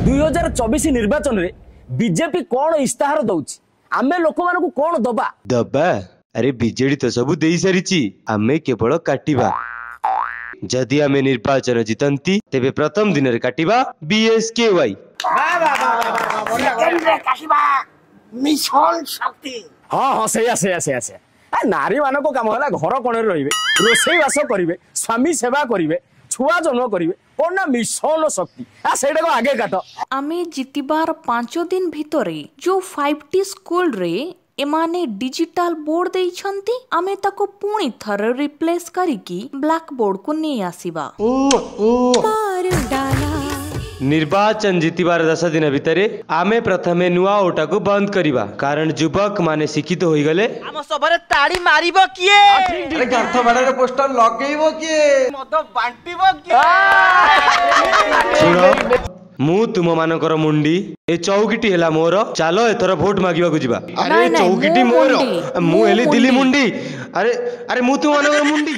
2024 निर्वाचन रे बीजेपी कौन इस्ताहार दउछि आमे लोक मानकु कौन दबा दबा अरे बीजेडी तो सब देई सारिची आमे केवल काटिबा जदि आमे निर्वाचन जितंती तेबे प्रथम दिन रे काटिबा बीएसकेवाई मिशन शक्ति हाँ हाँ से नारी मान काम है घर कोण रे रोषे बास करेंगे स्वामी सेवा करेंगे छुआ जन्म करेंगे कौन ना मिशन शक्ति सेटा को आगे काट आमे जितिबार 5 दिन भितरे जो 5T स्कूल रे एमाने डिजिटल बोर्ड देइछंती आमे ताको पुणी थर रिप्लेस करिकी ब्लैक बोर्ड को नहीं आसीबा निर्वाचन जितिबार 10 दिन भितरे आमे प्रथमे नुआ ओटा को बंद करिबा कारण युवक माने शिक्षित होई गले हम सबरे ताड़ी मारिबो किए अरे गांठ बाड़े पोस्टर लगेइबो किए मद बांटीबो किए सुनो मु तुम मानकर मुंडी ए चौकीटी हेला मोर चलो एथर वोट मागिबा को जिबा अरे चौकीटी मोर मु हेली दिली मुंडी अरे अरे मु तुम मानकर मुंडी।